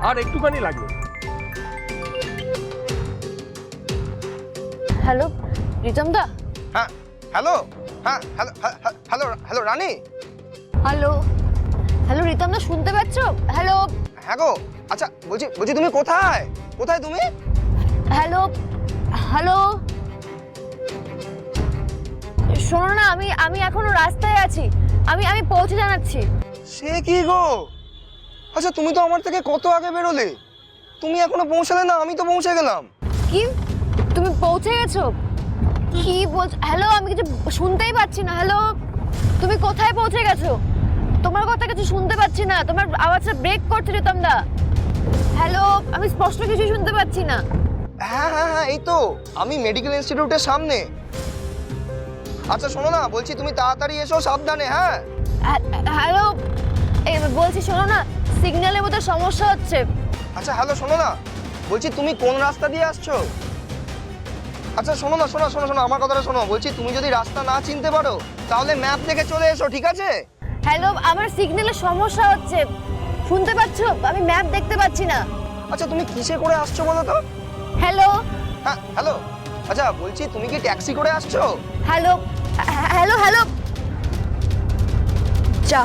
আর একটুখানি লাগবে। হ্যালো রিতম দা। হ্যাঁ হ্যালো, হ্যাঁ হ্যালো হ্যালো হ্যালো রানী। হ্যালো হ্যালো রিতম দা, শুনতে পাচ্ছ? হ্যালো হ্যাঁ গো, আচ্ছা বলছি বলছি তুমি কোথায় কোথায় তুমি? হ্যালো হ্যালো, শোনো না, আমি এখনো রাস্তায় আছি, আমি পৌঁছে জানাচ্ছি। সে কি গো, আচ্ছা তুমি তো আমার থেকে কত আগে বেরোলে, তুমি এখনো পৌঁছালে না, আমি তো পৌঁছে গেলাম। কি, তুমি পৌঁছে গেছো? কি বলছো? হ্যালো, আমি কিছু শুনতেই পাচ্ছি না। হ্যালো, তুমি কোথায় পৌঁছে গেছো? তোমার কথা কিছু শুনতে পাচ্ছি না, তোমার আওয়াজটা ব্রেক করছে রিতম দা। হ্যালো, আমি স্পষ্ট কিছু শুনতে পাচ্ছি না। হ্যাঁ হ্যাঁ হ্যাঁ, এই তো আমি মেডিকেল ইনস্টিটিউটের সামনে। আচ্ছা শোনো না, বলছি তুমি তাড়াতাড়ি এসো, সাবধানে। হ্যাঁ হ্যালো, এই বলছি শোনো না, সিগন্যালের মধ্যে সমস্যা হচ্ছে। আচ্ছা হ্যালো, শোনো না, বলছি তুমি কোন রাস্তা দিয়ে আসছো? আচ্ছা শোনো না, শোনো শোনো শোনো আমার কথাটা শোনো, বলছি তুমি যদি রাস্তা না চিনতে পারো তাহলে ম্যাপ দেখে চলে এসো, ঠিক আছে? হ্যালো, আমার সিগন্যালের সমস্যা হচ্ছে, শুনতে পাচ্ছো? আমি ম্যাপ দেখতে পাচ্ছি না। আচ্ছা তুমি কিসে করে আসছো বলো তো? হ্যালো হ্যাঁ হ্যালো, আচ্ছা বলছি তুমি কি ট্যাক্সি করে আসছো? হ্যালো হ্যালো হ্যালো, যা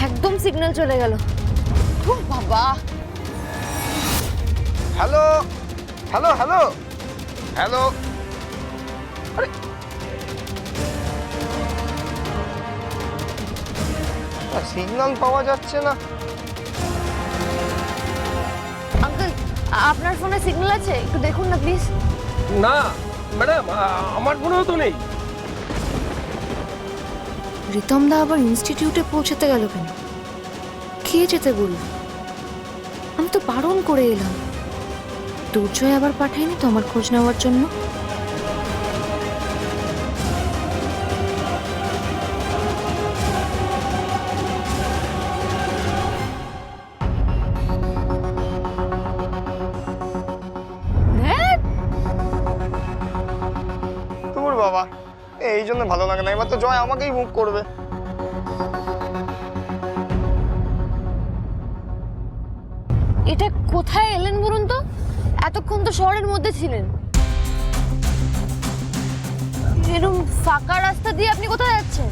একদম সিগন্যাল চলে গেল। ও বাবা। হ্যালো হ্যালো হ্যালো হ্যালো, আরে সিগন্যাল পাওয়া যাচ্ছে না। আঙ্কেল, আপনার ফোনে সিগন্যাল আছে? একটু দেখুন না প্লিজ। না ম্যাডাম, আমার ফোনেও তো নেই। রিতম দা আবার ইনস্টিটিউটে পৌঁছাতে গেল কেন? কে যেতে বলল? আমি তো বারণ করে এলাম। দুর্জয় আবার পাঠায়নি তো আমার খোঁজ নেওয়ার জন্য? হ্যাঁ, তোর বাবা, এই জন্য ভালো লাগে না, এবার তো জয় আমাকেই মুখ করবে। এটা কোথায় এলেন বলুন তো? এতক্ষণ তো শহরের মধ্যে ছিলেন। এরকম ফাঁকা রাস্তা দিয়ে আপনি কোথায় যাচ্ছেন?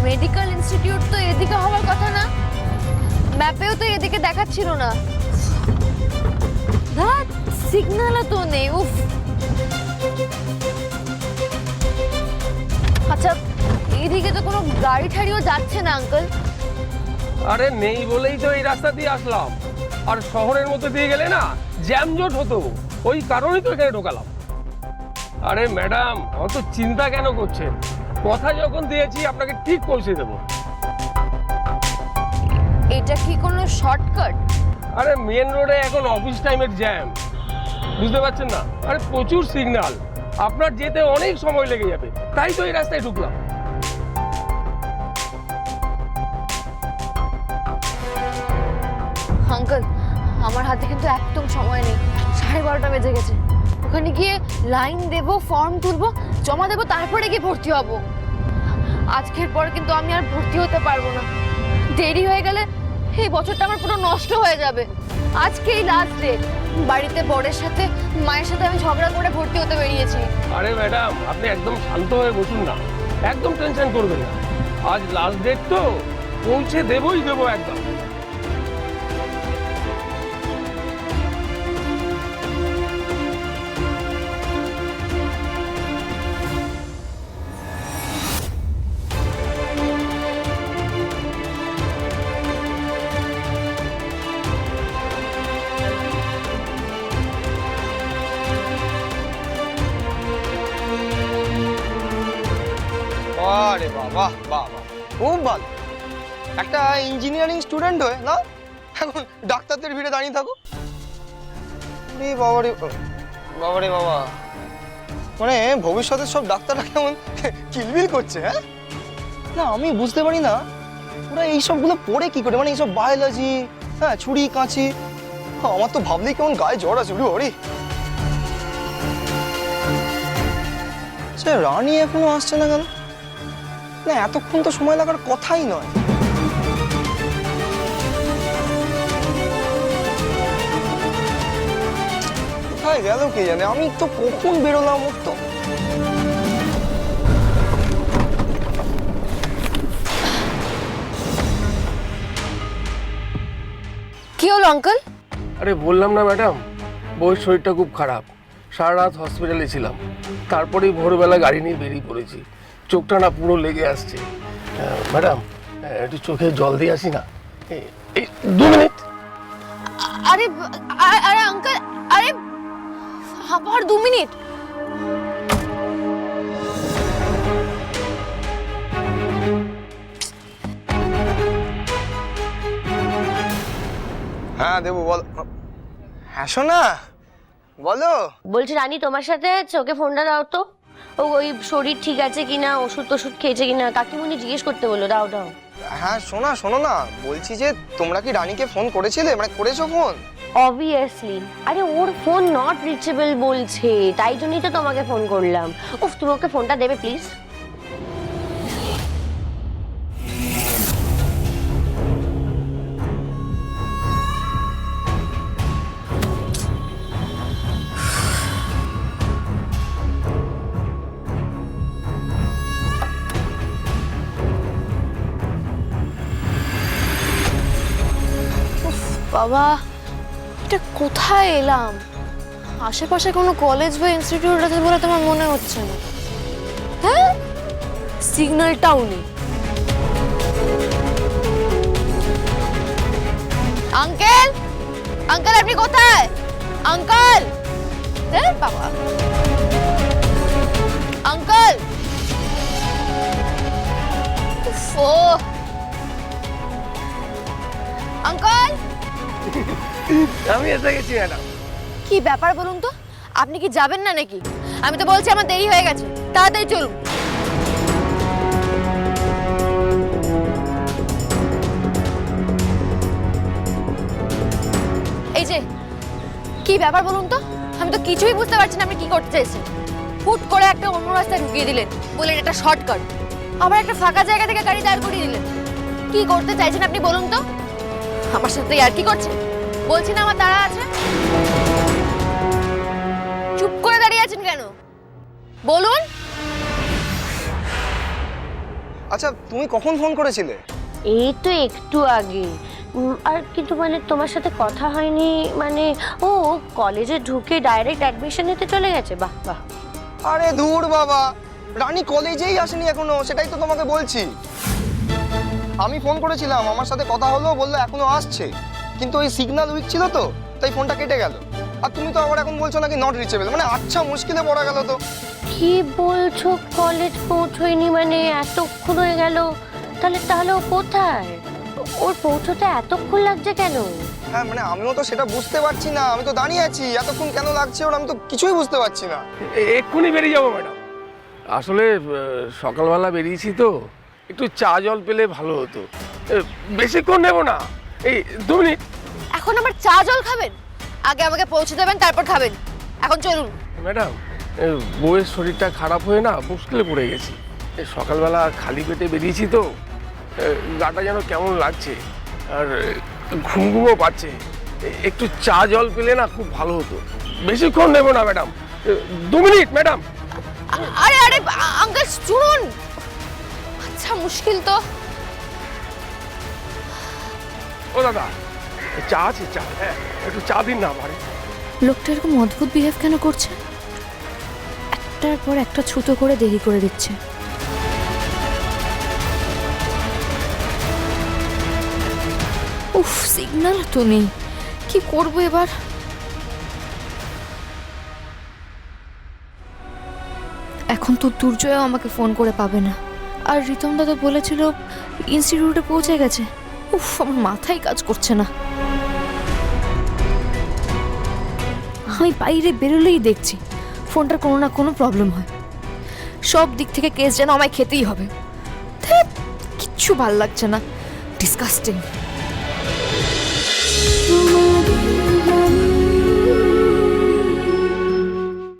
মেডিকেল ইনস্টিটিউট তো এদিকে হওয়ার কথা না, ম্যাপেও তো এদিকে দেখাচ্ছিল না। ধ্যাৎ, সিগন্যালও তো নেই। উফ। আচ্ছা, এদিকে তো কোনো গাড়ি ঠাড়িও যাচ্ছে না আঙ্কেল। আরে নেই বলেই তো এই রাস্তা দিয়ে আসলাম, আর শহরের মধ্যে দিয়ে গেলে না জ্যামজট হতো, ওই কারণেই তো এখানে ঢোকালাম। আরে ম্যাডাম, অত চিন্তা কেন করছেন? কথা যখন দিয়েছি আপনাকে ঠিক পৌঁছে দেবো। এটা কি কোনো শর্টকাট? আরে মেন রোডে এখন অফিস টাইমের জ্যাম, বুঝতে পারছেন না? আরে প্রচুর সিগন্যাল, আপনার যেতে অনেক সময় লেগে যাবে, তাই তো এই রাস্তায় ঢুকলাম। আঙ্কেল, আমার হাতে কিন্তু একদম সময় নেই, 12:30 বেজে গেছে। ওখানে গিয়ে লাইন দেব, ফর্ম তুলবো, জমা দেবো, তারপরে গিয়ে ভর্তি হব। আজকের পর কিন্তু আমি আর ভর্তি হতে পারবো না। দেরি হয়ে গেলে এই বছরটা আমার পুরো নষ্ট হয়ে যাবে। আজকেই লাস্ট ডে। বাড়িতে বরের সাথে, মায়ের সাথে আমি ঝগড়া করে ভর্তি হতে বেরিয়েছি। আরে ম্যাডাম, আপনি একদম শান্ত হয়ে বসুন না, একদম টেনশন করবেন না। আজ লাস্ট ডেট তো, পৌঁছে দেবই দেবো একদম। আরে বাবা বাবা, খুব ভালো। একটা ইঞ্জিনিয়ারিং স্টুডেন্ট হয়ে না এখন ডাক্তারদের ভিড়ে দাঁড়িয়ে থাকো। রে বাবা রে বাবা রে বাবা, মানে ভবিষ্যতের সব ডাক্তাররা কেমন কিলবিল করছে। হ্যাঁ না, আমি বুঝতে পারি না ওরা এইসবগুলো পড়ে কি করে, মানে এইসব বায়োলজি, হ্যাঁ ছুরি কাঁচি, আমার তো ভাবলেই কেমন গায়ে জ্বর আছে। ওরে সে রানী এখনো আসছে না কেন? না এতক্ষণ তো সময় লাগার কথাই নয়। কোথায় গেল কে জানে, আমি তো কখন বেরোলাম ওর তো। কি হলো আঙ্কেল? আরে বললাম না ম্যাডাম, বউয়ের শরীরটা খুব খারাপ, সারা রাত হসপিটালে ছিলাম, তারপরেই ভোরবেলা গাড়ি নিয়ে বেরিয়ে পড়েছি। চোখটা না পুরো লেগে আসছে। ম্যাডাম, একটু চোখে জল দিয়ে আসি না, এই 2 মিনিট। আরে আরে আঙ্কেল, আরে আবার 2 মিনিট? হ্যাঁ দেবো, বল। হ্যাঁ শোনা, বলো। বলছি রানী তোমার সাথে আছে, ওকে ফোনটা দাও তো। ওই শরীর ঠিক আছে কিনা, ওষুধ টষুধ খেয়েছে কিনা, কাকিমুনি জিজ্ঞেস করতে বললো। দাও দাও। হ্যাঁ শোনা, শোনো না, বলছি যে তোমরা কি রানীকে ফোন করেছিলে, মানে করেছো ফোন? অবভিয়াসলি, আরে ওর ফোন নট রিচেবল বলছে, তাই জন্যই তো তোমাকে ফোন করলাম। উফ, তুমি ওকে ফোনটা দেবে প্লিজ? বাবা, এটা কোথায় এলাম? আশেপাশে কোনো কলেজ বা ইনস্টিটিউট আছে বলে তোমার মনে হচ্ছে না। হ্যাঁ, সিগন্যালটাও নেই। আঙ্কেল, আঙ্কেল আপনি কোথায়? আঙ্কেল, হ্যাঁ বাবা, আঙ্কেল। ও আঙ্কেল, আমি এসে গেছি ম্যাডাম। কি ব্যাপার বলুন তো? আপনি কি যাবেন না নাকি? আমি তো বলছি আমার দেরি হয়ে গেছে, তাড়াতাড়ি চলুন। এই যে কি ব্যাপার বলুন তো? আমি তো কিছুই বুঝতে পারছি না আপনি কি করতে চাইছেন। হুট করে একটা অন্য রাস্তায় ঢুকিয়ে দিলেন, বললেন এটা শর্টকাট, আবার একটা ফাঁকা জায়গা থেকে গাড়ি দাঁড় করিয়ে দিলেন। কি করতে চাইছেন আপনি বলুন তো? আমার সাথে আর কি করছেন? বলছি না আমার তাড়া আছে। চুপ করে দাঁড়িয়ে আছেন কেন? বলুন। আচ্ছা তুমি কখন ফোন করেছিলে? এই তো একটু আগে। আর কিন্তু মানে তোমার সাথে কথা হয়নি মানে। ও কলেজে ঢুকে ডাইরেক্ট অ্যাডমিশন নিতে চলে গেছে। বাহ বাহ। আরে ধুর বাবা, রানী কলেজেই আসেনি এখনো, সেটাই তো তোমাকে বলছি। আমি ফোন করেছিলাম, আমার সাথে কথা হলো, বললো এখনো আসছে, কিন্তু ওই সিগন্যাল উইক ছিল তো, তাই ফোনটা কেটে গেল। আর তুমি তো আবার এখন বলছো নাকি নট রিচেবল, মানে আচ্ছা মুশকিলে পড়া গেল তো। কি বলছো? কলেজ পৌঁছয়নি মানে এতক্ষণ হয়ে গেল? তাহলে ও কোথায়? ওর পৌঁছতে এতক্ষণ লাগছে কেন? হ্যাঁ মানে আমিও তো সেটা বুঝতে পারছি না, আমি তো দাঁড়িয়ে আছি, এতক্ষণ কেন লাগছে ওর আমি তো কিছুই বুঝতে পারছি না। এক্ষুনি বেরিয়ে যাবো ম্যাডাম। আসলে সকালবেলা বেরিয়েছি তো, একটু চা জল পেলে ভালো হতো। বেশিক্ষণ নেব না, এই 2 মিনিট। এখন আবার চা জল খাবেন? আগে আমাকে পৌঁছে দেবেন, তারপর খাবেন। এখন চলুন। ম্যাডাম, বউয়ের শরীরটা খারাপ হয়ে না মুশকিলে পড়ে গেছি। সকালবেলা খালি পেটে বেরিয়েছি তো, গাটা যেন কেমন লাগছে, আর ঘুম ঘুমও পাচ্ছে। একটু চা জল পেলে না খুব ভালো হতো। বেশিক্ষণ নেব না ম্যাডাম, 2 মিনিট ম্যাডাম। আরে আরে আঙ্কেল শুনুন, আচ্ছা মুশকিল তো। ও দাদা, চা আছে? চা, হ্যাঁ একটু চা দিন না আমারে। লোকটা এরকম অদ্ভুত বিহেভ কেন করছে? একটার পর একটা ছুতো করে দেরি করে দিচ্ছে। উফ, সিগন্যাল তো নেই, কি করবো এবার? এখন তো দুর্জয়ও আমাকে ফোন করে পাবে না, আর রিতম দাদা বলেছিল ইনস্টিটিউটে পৌঁছে গেছে। উফ, আমার মাথায় কাজ করছে না। আমি বাইরে বেরোলেই দেখছি ফোনটার কোনো না কোনো প্রবলেম হয়। সব দিক থেকে কেস যেন আমায় খেতেই হবে। ধ্যাৎ, কিচ্ছু ভাল লাগছে না, ডিসকাস্টিং।